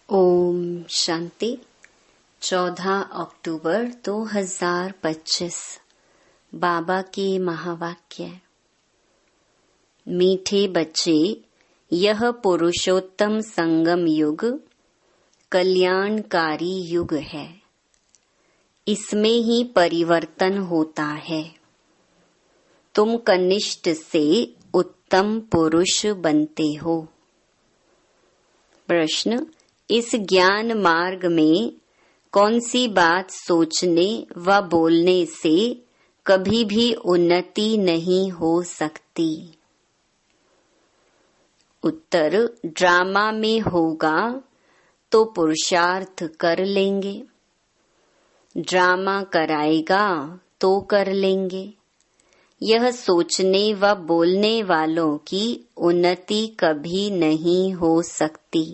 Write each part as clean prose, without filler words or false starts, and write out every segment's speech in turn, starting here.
ओम शांति। 14 अक्टूबर 2025 बाबा के महावाक्य। मीठे बच्चे, यह पुरुषोत्तम संगम युग कल्याणकारी युग है। इसमें ही परिवर्तन होता है। तुम कनिष्ठ से उत्तम पुरुष बनते हो। प्रश्न, इस ज्ञान मार्ग में कौन सी बात सोचने व बोलने से कभी भी उन्नति नहीं हो सकती? उत्तर, ड्रामा में होगा तो पुरुषार्थ कर लेंगे, ड्रामा कराएगा तो कर लेंगे। यह सोचने व बोलने वालों की उन्नति कभी नहीं हो सकती।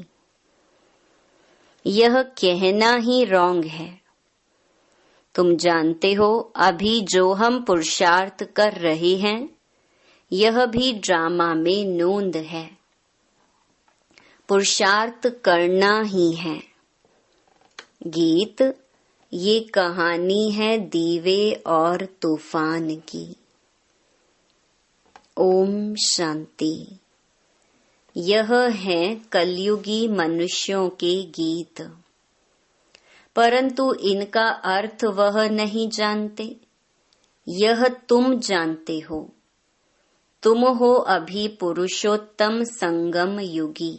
यह कहना ही रॉन्ग है। तुम जानते हो, अभी जो हम पुरुषार्थ कर रहे हैं यह भी ड्रामा में नोंद है। पुरुषार्थ करना ही है। गीत, ये कहानी है दीवे और तूफान की। ओम शांति। यह है कलयुगी मनुष्यों के गीत, परंतु इनका अर्थ वह नहीं जानते। यह तुम जानते हो। तुम हो अभी पुरुषोत्तम संगम युगी।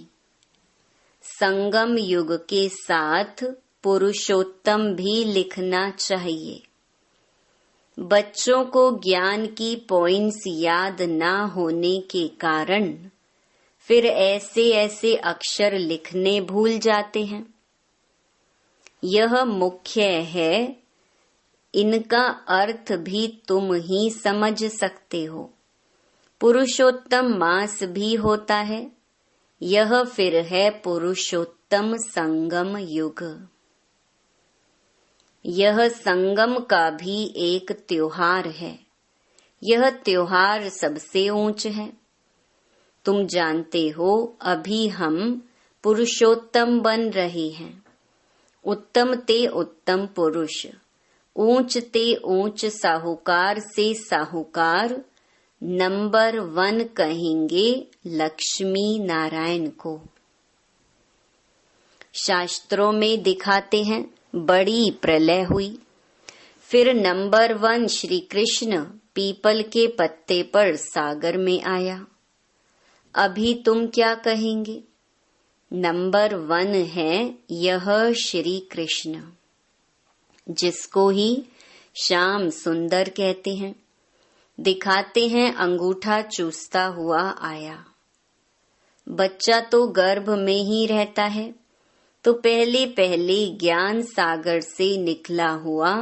संगम युग के साथ पुरुषोत्तम भी लिखना चाहिए। बच्चों को ज्ञान की पॉइंट्स याद ना होने के कारण फिर ऐसे ऐसे अक्षर लिखने भूल जाते हैं। यह मुख्य है। इनका अर्थ भी तुम ही समझ सकते हो। पुरुषोत्तम मास भी होता है। यह फिर है पुरुषोत्तम संगम युग। यह संगम का भी एक त्योहार है। यह त्योहार सबसे ऊंच है। तुम जानते हो, अभी हम पुरुषोत्तम बन रहे हैं। उत्तम ते उत्तम पुरुष, ऊंच ते ऊंच साहूकार से साहूकार, नंबर 1 कहेंगे लक्ष्मी नारायण को। शास्त्रों में दिखाते हैं बड़ी प्रलय हुई, फिर नंबर 1 श्री कृष्ण पीपल के पत्ते पर सागर में आया। अभी तुम क्या कहेंगे? नंबर 1 है यह श्री कृष्ण, जिसको ही श्याम सुंदर कहते हैं। दिखाते हैं अंगूठा चूसता हुआ आया। बच्चा तो गर्भ में ही रहता है, तो पहले पहले ज्ञान सागर से निकला हुआ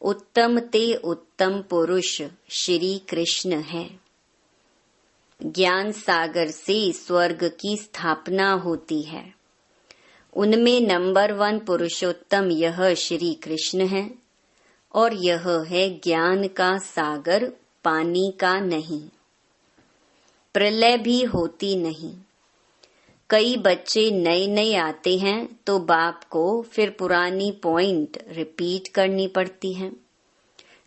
उत्तम ते उत्तम पुरुष श्री कृष्ण है। ज्ञान सागर से स्वर्ग की स्थापना होती है। उनमें नंबर 1 पुरुषोत्तम यह श्री कृष्ण है, और यह है ज्ञान का सागर, पानी का नहीं। प्रलय भी होती नहीं। कई बच्चे नए नए आते हैं तो बाप को फिर पुरानी पॉइंट रिपीट करनी पड़ती है।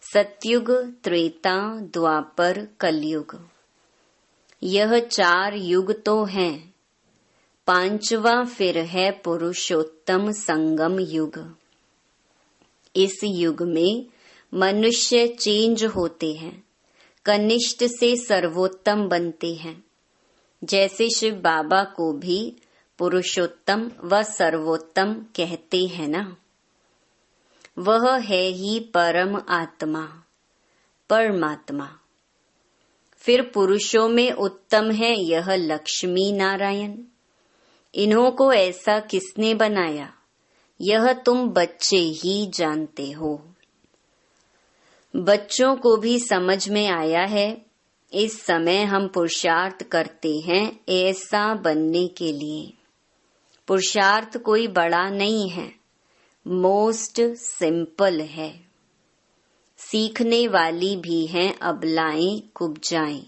सतयुग, त्रेता, द्वापर, कलयुग, यह 4 युग तो हैं। 5वां फिर है पुरुषोत्तम संगम युग। इस युग में मनुष्य चेंज होते हैं, कनिष्ठ से सर्वोत्तम बनते हैं। जैसे शिव बाबा को भी पुरुषोत्तम व सर्वोत्तम कहते हैं ना। वह है ही परम आत्मा, परमात्मा। फिर पुरुषों में उत्तम है यह लक्ष्मी नारायण। इन्हों को ऐसा किसने बनाया, यह तुम बच्चे ही जानते हो। बच्चों को भी समझ में आया है। इस समय हम पुरुषार्थ करते हैं ऐसा बनने के लिए। पुरुषार्थ कोई बड़ा नहीं है, मोस्ट सिंपल है। सीखने वाली भी हैं अबलाएं कुब्जाएं,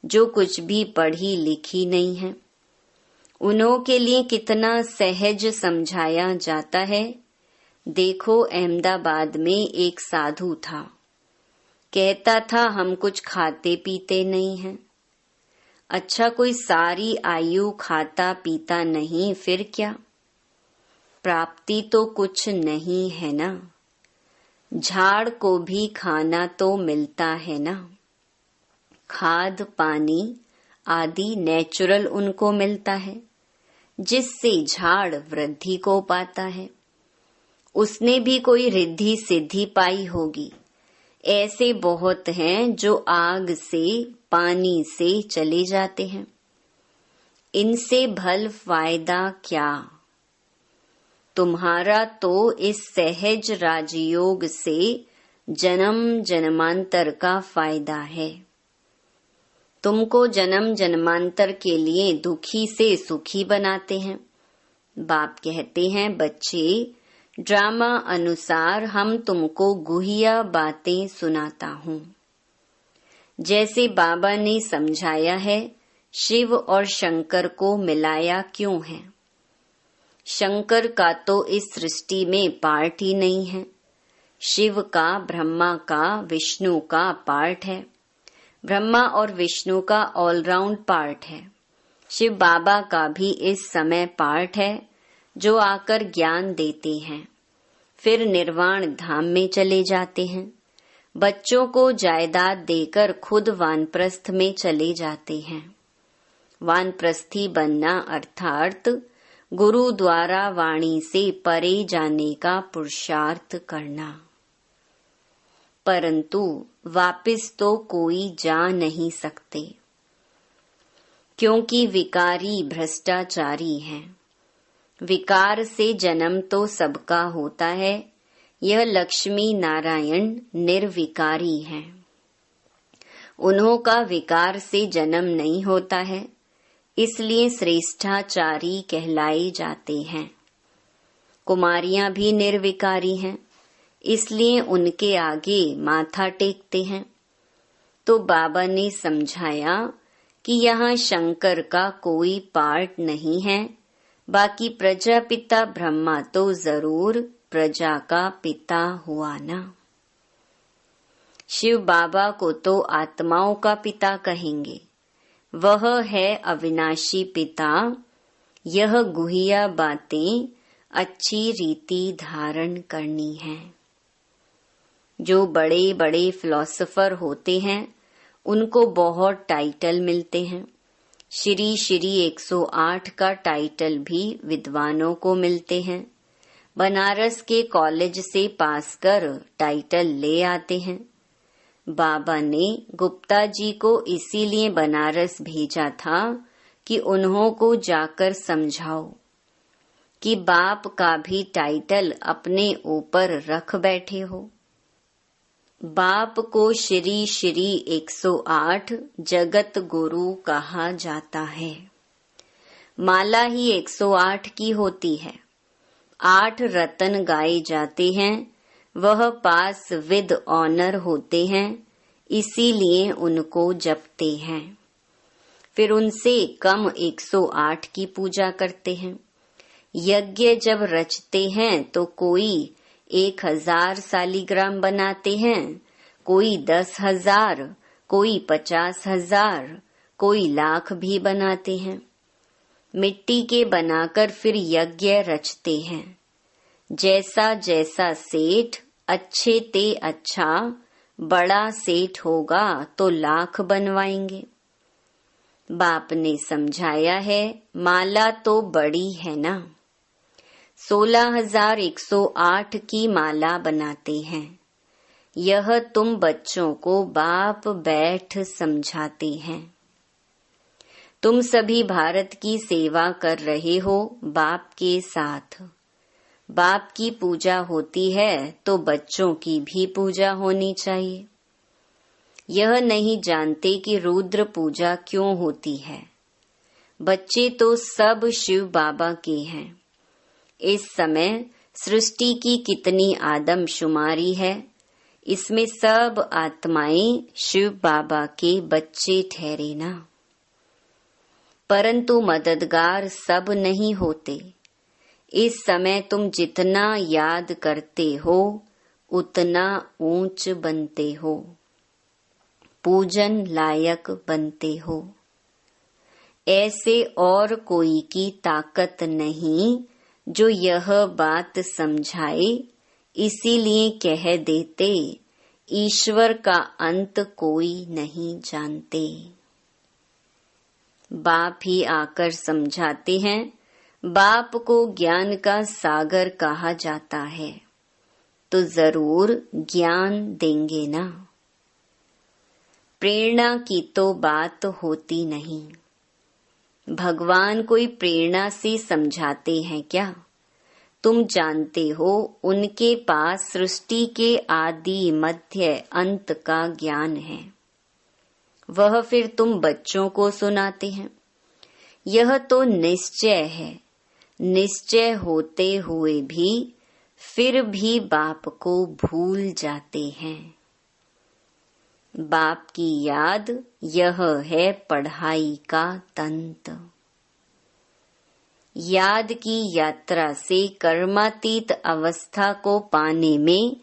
जो कुछ भी पढ़ी लिखी नहीं है। उन्हों के लिए कितना सहज समझाया जाता है। देखो, अहमदाबाद में एक साधु था, कहता था हम कुछ खाते पीते नहीं हैं। अच्छा, कोई सारी आयु खाता पीता नहीं, फिर क्या? प्राप्ति तो कुछ नहीं है ना। झाड़ को भी खाना तो मिलता है ना। खाद पानी आदि नेचुरल उनको मिलता है, जिससे झाड़ वृद्धि को पाता है। उसने भी कोई रिद्धि सिद्धि पाई होगी। ऐसे बहुत हैं जो आग से पानी से चले जाते हैं। इनसे भल फायदा क्या? तुम्हारा तो इस सहज राजयोग से जन्म जन्मांतर का फायदा है। तुमको जन्म जन्मांतर के लिए दुखी से सुखी बनाते हैं। बाप कहते हैं, बच्चे, ड्रामा अनुसार हम तुमको गुहिया बातें सुनाता हूँ। जैसे बाबा ने समझाया है, शिव और शंकर को मिलाया क्यों है? शंकर का तो इस सृष्टि में पार्ट ही नहीं है। शिव का, ब्रह्मा का, विष्णु का पार्ट है। ब्रह्मा और विष्णु का ऑलराउंड पार्ट है। शिव बाबा का भी इस समय पार्ट है, जो आकर ज्ञान देते हैं, फिर निर्वाण धाम में चले जाते हैं। बच्चों को जायदाद देकर खुद वानप्रस्थ में चले जाते हैं। वानप्रस्थी बनना अर्थात गुरु द्वारा वाणी से परे जाने का पुरुषार्थ करना। परंतु वापिस तो कोई जा नहीं सकते, क्योंकि विकारी भ्रष्टाचारी हैं। विकार से जन्म तो सबका होता है। यह लक्ष्मी नारायण निर्विकारी हैं। उन्हों का विकार से जन्म नहीं होता है, इसलिए श्रेष्ठाचारी कहलाए जाते हैं। कुमारियां भी निर्विकारी हैं, इसलिए उनके आगे माथा टेकते हैं। तो बाबा ने समझाया कि यहाँ शंकर का कोई पार्ट नहीं है। बाकी प्रजापिता ब्रह्मा तो जरूर प्रजा का पिता हुआ ना। शिव बाबा को तो आत्माओं का पिता कहेंगे। वह है अविनाशी पिता। यह गुहिया बातें अच्छी रीति धारण करनी है। जो बड़े बड़े फिलोसोफर होते हैं, उनको बहुत टाइटल मिलते हैं। श्री श्री 108 का टाइटल भी विद्वानों को मिलते हैं। बनारस के कॉलेज से पास कर टाइटल ले आते हैं। बाबा ने गुप्ता जी को इसीलिए बनारस भेजा था कि उन्हों को जाकर समझाओ कि बाप का भी टाइटल अपने ऊपर रख बैठे हो। बाप को श्री श्री 108 जगत गुरु कहा जाता है। माला ही 108 की होती है। 8 रतन गाए जाते हैं। वह पास विद ऑनर होते हैं, इसीलिए उनको जपते हैं। फिर उनसे कम 108 की पूजा करते हैं। यज्ञ जब रचते हैं तो कोई 1000 सालीग्राम बनाते हैं, कोई 10,000, कोई 50,000, कोई लाख भी बनाते हैं। मिट्टी के बनाकर फिर यज्ञ रचते हैं। जैसा जैसा सेठ अच्छे ते अच्छा, बड़ा सेठ होगा तो लाख बनवाएंगे। बाप ने समझाया है, माला तो बड़ी है ना। 16,108 की माला बनाते हैं। यह तुम बच्चों को बाप बैठ समझाते हैं। तुम सभी भारत की सेवा कर रहे हो बाप के साथ। बाप की पूजा होती है तो बच्चों की भी पूजा होनी चाहिए। यह नहीं जानते कि रुद्र पूजा क्यों होती है। बच्चे तो सब शिव बाबा के हैं। इस समय सृष्टि की कितनी आदमशुमारी है, इसमें सब आत्माएं शिव बाबा के बच्चे ठहरे ना। परंतु मददगार सब नहीं होते। इस समय तुम जितना याद करते हो उतना ऊंच बनते हो, पूजन लायक बनते हो। ऐसे और कोई की ताकत नहीं जो यह बात समझाए, इसीलिए कह देते ईश्वर का अंत कोई नहीं जानते। बाप ही आकर समझाते हैं। बाप को ज्ञान का सागर कहा जाता है, तो जरूर ज्ञान देंगे ना। प्रेरणा की तो बात होती नहीं। भगवान कोई प्रेरणा से समझाते हैं क्या? तुम जानते हो उनके पास सृष्टि के आदि मध्य अंत का ज्ञान है। वह फिर तुम बच्चों को सुनाते हैं। यह तो निश्चय है। निश्चय होते हुए भी फिर भी बाप को भूल जाते हैं। बाप की याद यह है पढ़ाई का तंत्र। याद की यात्रा से कर्मातीत अवस्था को पाने में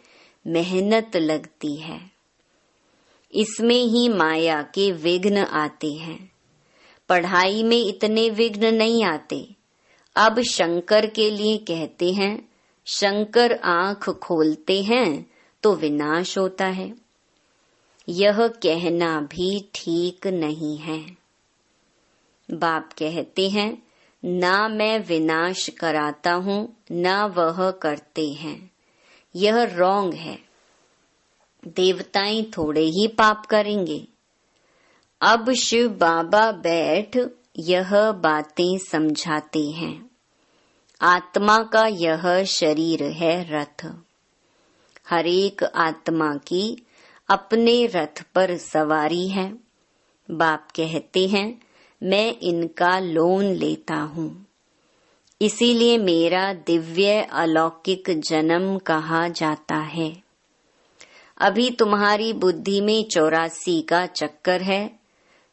मेहनत लगती है। इसमें ही माया के विघ्न आते हैं। पढ़ाई में इतने विघ्न नहीं आते। अब शंकर के लिए कहते हैं, शंकर आंख खोलते हैं तो विनाश होता है। यह कहना भी ठीक नहीं है। बाप कहते हैं, ना मैं विनाश कराता हूँ, ना वह करते हैं। यह रॉन्ग है। देवताएं थोड़े ही पाप करेंगे। अब शिव बाबा बैठ यह बातें समझाते हैं। आत्मा का यह शरीर है रथ। हरेक आत्मा की अपने रथ पर सवारी है। बाप कहते हैं, मैं इनका लोन लेता हूँ, इसीलिए मेरा दिव्य अलौकिक जन्म कहा जाता है। अभी तुम्हारी बुद्धि में 84 का चक्कर है।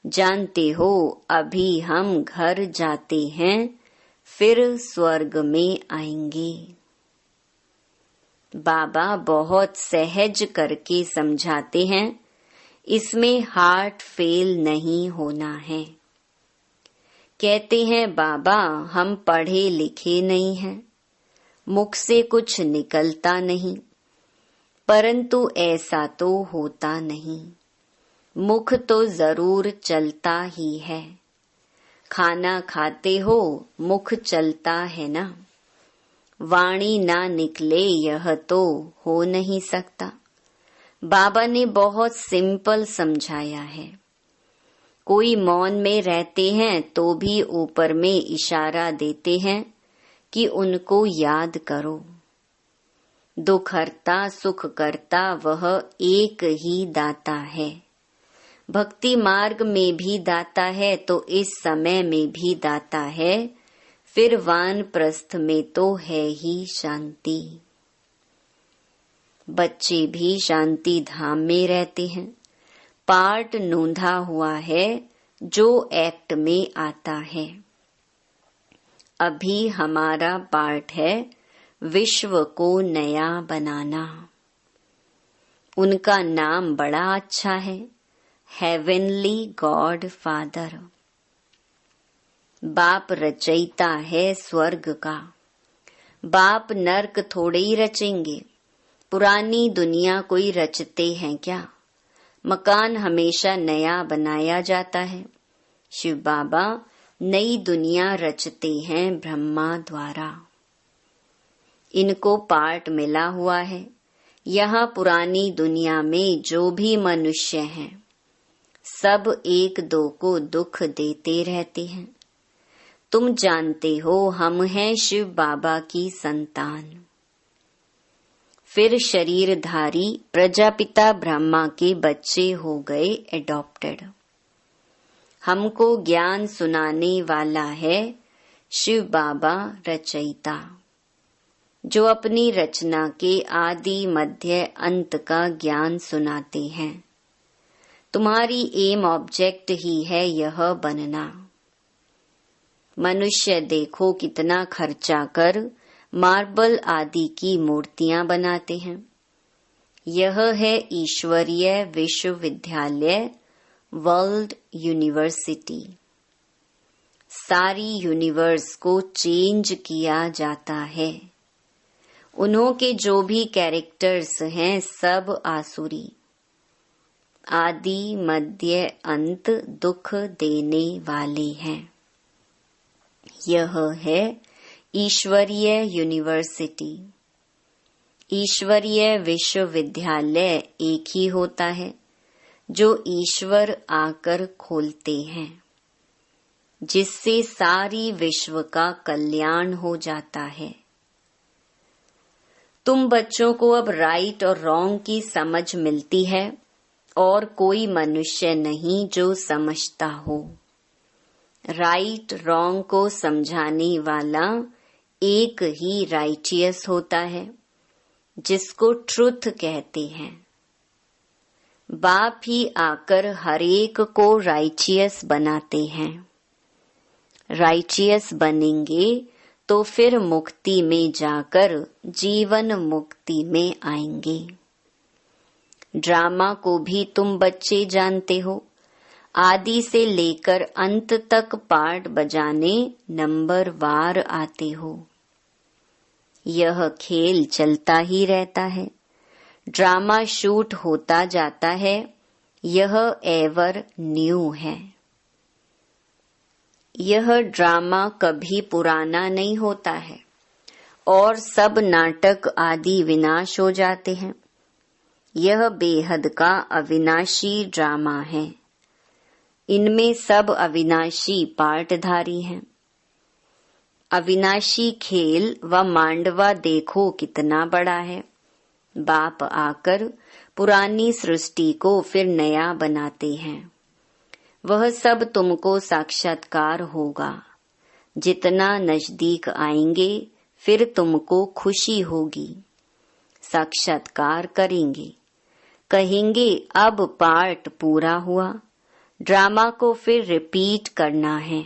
जानते हो अभी हम घर जाते हैं, फिर स्वर्ग में आएंगे। बाबा बहुत सहज करके समझाते हैं। इसमें हार्ट फेल नहीं होना है। कहते हैं, बाबा हम पढ़े लिखे नहीं हैं, मुख से कुछ निकलता नहीं। परंतु ऐसा तो होता नहीं। मुख तो जरूर चलता ही है। खाना खाते हो, मुख चलता है ना। वाणी ना निकले यह तो हो नहीं सकता। बाबा ने बहुत सिंपल समझाया है। कोई मौन में रहते हैं तो भी ऊपर में इशारा देते हैं कि उनको याद करो। दुख हरता सुख करता वह एक ही दाता है। भक्ति मार्ग में भी दाता है तो इस समय में भी दाता है। फिर वानप्रस्थ में तो है ही शांति। बच्चे भी शांति धाम में रहते हैं। पार्ट नोंधा हुआ है जो एक्ट में आता है। अभी हमारा पार्ट है विश्व को नया बनाना। उनका नाम बड़ा अच्छा है, हेवनली गॉड फादर। बाप रचयिता है स्वर्ग का। बाप नर्क थोड़े ही रचेंगे। पुरानी दुनिया कोई रचते हैं क्या? मकान हमेशा नया बनाया जाता है। शिव बाबा नई दुनिया रचते हैं ब्रह्मा द्वारा। इनको पार्ट मिला हुआ है। यहाँ पुरानी दुनिया में जो भी मनुष्य हैं, सब एक दो को दुख देते रहते हैं। तुम जानते हो हम हैं शिव बाबा की संतान। फिर शरीरधारी प्रजापिता ब्रह्मा के बच्चे हो गए एडॉप्टेड। हमको ज्ञान सुनाने वाला है शिव बाबा रचयिता, जो अपनी रचना के आदि मध्य अंत का ज्ञान सुनाते हैं। तुम्हारी एम ऑब्जेक्ट ही है यह बनना। मनुष्य देखो कितना खर्चा कर मार्बल आदि की मूर्तियां बनाते हैं। यह है ईश्वरीय विश्वविद्यालय, वर्ल्ड यूनिवर्सिटी। सारी यूनिवर्स को चेंज किया जाता है। उन्हों के जो भी कैरेक्टर्स हैं सब आसुरी, आदि मध्य अंत दुख देने वाले हैं। यह है ईश्वरीय यूनिवर्सिटी। ईश्वरीय विश्वविद्यालय एक ही होता है जो ईश्वर आकर खोलते हैं, जिससे सारी विश्व का कल्याण हो जाता है। तुम बच्चों को अब राइट और रॉन्ग की समझ मिलती है और कोई मनुष्य नहीं जो समझता हो। राइट रॉन्ग को समझाने वाला एक ही राइटियस होता है, जिसको ट्रुथ कहते हैं। बाप ही आकर हरेक को राइटियस बनाते हैं। राइटियस बनेंगे तो फिर मुक्ति में जाकर जीवन मुक्ति में आएंगे। ड्रामा को भी तुम बच्चे जानते हो। आदि से लेकर अंत तक पार्ट बजाने नंबर वार आते हो। यह खेल चलता ही रहता है। ड्रामा शूट होता जाता है। यह एवर न्यू है। यह ड्रामा कभी पुराना नहीं होता है और सब नाटक आदि विनाश हो जाते हैं। यह बेहद का अविनाशी ड्रामा है। इनमें सब अविनाशी पार्टधारी हैं। अविनाशी खेल व मांडवा देखो कितना बड़ा है। बाप आकर पुरानी सृष्टि को फिर नया बनाते हैं। वह सब तुमको साक्षात्कार होगा। जितना नजदीक आएंगे फिर तुमको खुशी होगी। साक्षात्कार करेंगे, कहेंगे अब पार्ट पूरा हुआ। ड्रामा को फिर रिपीट करना है।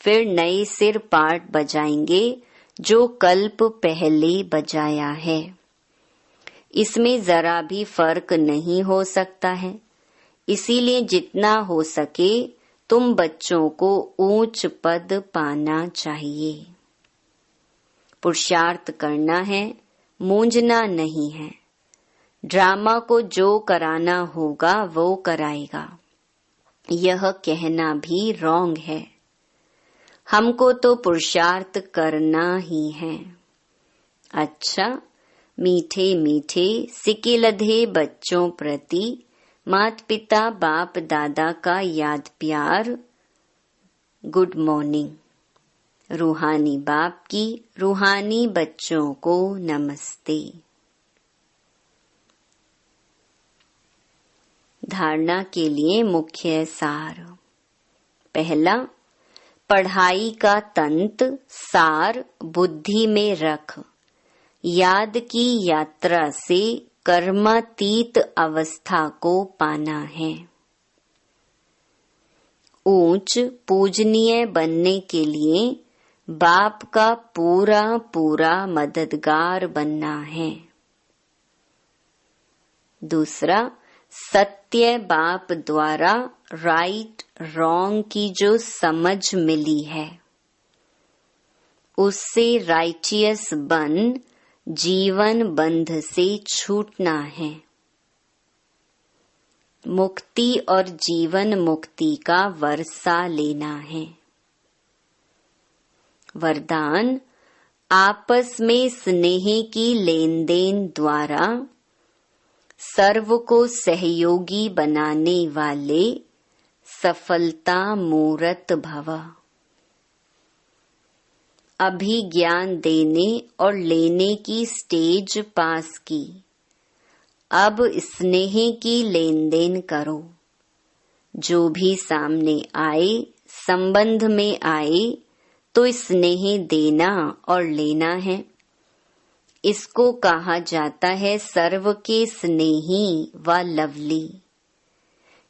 फिर नए सिर पार्ट बजाएंगे जो कल्प पहले बजाया है। इसमें जरा भी फर्क नहीं हो सकता है। इसीलिए जितना हो सके तुम बच्चों को ऊंच पद पाना चाहिए। पुरुषार्थ करना है, मूंझना नहीं है। ड्रामा को जो कराना होगा वो कराएगा। यह कहना भी रॉन्ग है। हमको तो पुरुषार्थ करना ही है। अच्छा, मीठे मीठे सिके लधे बच्चों प्रति मात पिता बाप दादा का याद प्यार। Good morning. रूहानी बाप की रूहानी बच्चों को नमस्ते। धारणा के लिए मुख्य सार। पहला, पढ़ाई का तंत्र सार बुद्धि में रख। याद की यात्रा से कर्मातीत अवस्था को पाना है। ऊंच पूजनीय बनने के लिए बाप का पूरा पूरा मददगार बनना है। दूसरा, सत्य बाप द्वारा राइट रॉन्ग की जो समझ मिली है उससे राइटियस बन जीवन बंध से छूटना है। मुक्ति और जीवन मुक्ति का वर्षा लेना है। वरदान, आपस में स्नेह की लेन देन द्वारा सर्व को सहयोगी बनाने वाले सफलता मूर्त भव। अभी ज्ञान देने और लेने की स्टेज पास की। अब स्नेह की लेन देन करो। जो भी सामने आए, संबंध में आए तो स्नेह देना और लेना है। इसको कहा जाता है सर्व के स्नेही व लवली।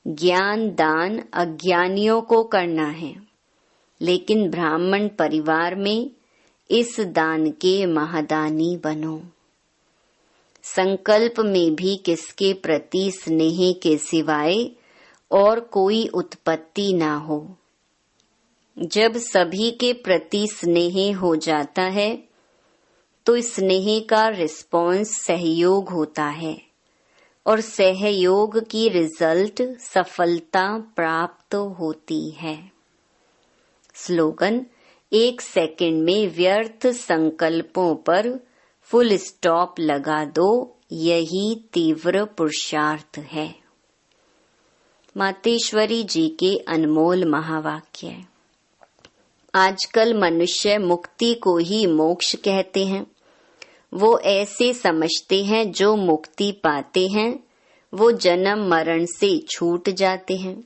ज्ञान दान अज्ञानियों को करना है। लेकिन ब्राह्मण परिवार में इस दान के महादानी बनो। संकल्प में भी किसके प्रति स्नेह के सिवाय और कोई उत्पत्ति ना हो। जब सभी के प्रति स्नेह हो जाता है तो स्नेह का रिस्पॉन्स सहयोग होता है और सहयोग की रिजल्ट सफलता प्राप्त होती है। स्लोगन: 1 सेकंड में व्यर्थ संकल्पों पर फुल स्टॉप लगा दो, यही तीव्र पुरुषार्थ है। मातेश्वरी जी के अनमोल महावाक्य। आजकल मनुष्य मुक्ति को ही मोक्ष कहते हैं। वो ऐसे समझते हैं जो मुक्ति पाते हैं वो जन्म मरण से छूट जाते हैं।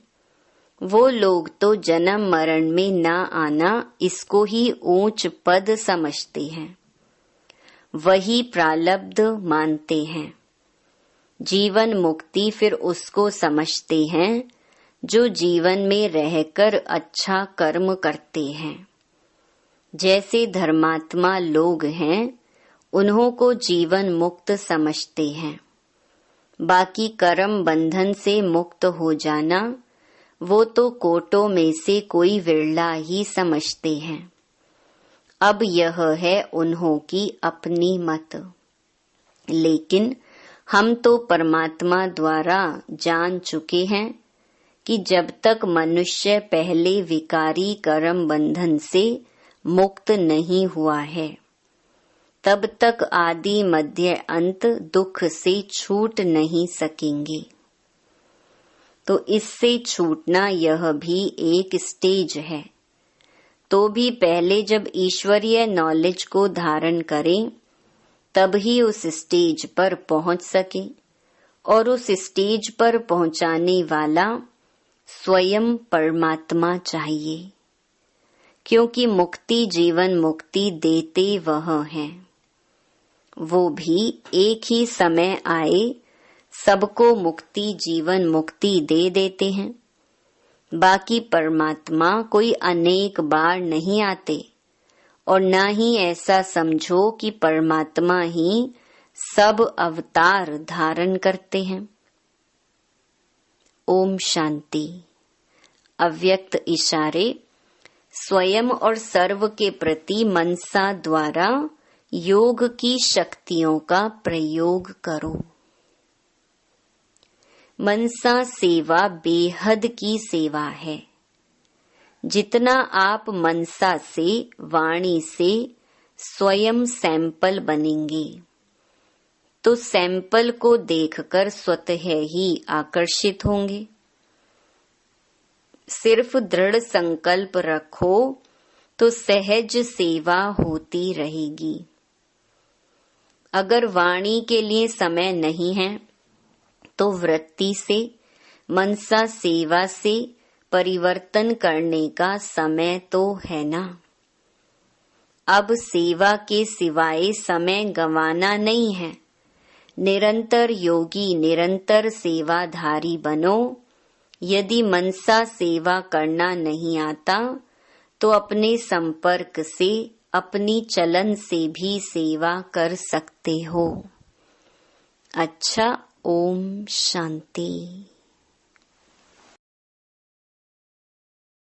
वो लोग तो जन्म मरण में ना आना इसको ही ऊंच पद समझते हैं, वही प्रारब्ध मानते हैं। जीवन मुक्ति फिर उसको समझते हैं जो जीवन में रहकर अच्छा कर्म करते हैं। जैसे धर्मात्मा लोग हैं उन्हों को जीवन मुक्त समझते हैं। बाकी कर्म बंधन से मुक्त हो जाना वो तो कोटों में से कोई विरला ही समझते हैं। अब यह है उन्हों की अपनी मत, लेकिन हम तो परमात्मा द्वारा जान चुके हैं कि जब तक मनुष्य पहले विकारी कर्म बंधन से मुक्त नहीं हुआ है तब तक आदि मध्य अंत दुख से छूट नहीं सकेंगे। तो इससे छूटना यह भी एक स्टेज है। तो भी पहले जब ईश्वरीय नॉलेज को धारण करें तब ही उस स्टेज पर पहुंच सके, और उस स्टेज पर पहुंचाने वाला स्वयं परमात्मा चाहिए, क्योंकि मुक्ति जीवन मुक्ति देते वह हैं। वो भी एक ही समय आए सबको मुक्ति जीवन मुक्ति दे देते हैं। बाकी परमात्मा कोई अनेक बार नहीं आते, और न ही ऐसा समझो कि परमात्मा ही सब अवतार धारण करते हैं। ओम शांति। अव्यक्त इशारे। स्वयं और सर्व के प्रति मनसा द्वारा योग की शक्तियों का प्रयोग करो। मनसा सेवा बेहद की सेवा है। जितना आप मनसा से वाणी से स्वयं सैंपल बनेंगे तो सैंपल को देखकर स्वतः ही आकर्षित होंगे। सिर्फ दृढ़ संकल्प रखो तो सहज सेवा होती रहेगी। अगर वाणी के लिए समय नहीं है तो वृत्ति से मनसा सेवा से परिवर्तन करने का समय तो है ना। अब सेवा के सिवाय समय गंवाना नहीं है। निरंतर योगी निरंतर सेवाधारी बनो। यदि मनसा सेवा करना नहीं आता तो अपने संपर्क से अपनी चलन से भी सेवा कर सकते हो। अच्छा, ओम शांति।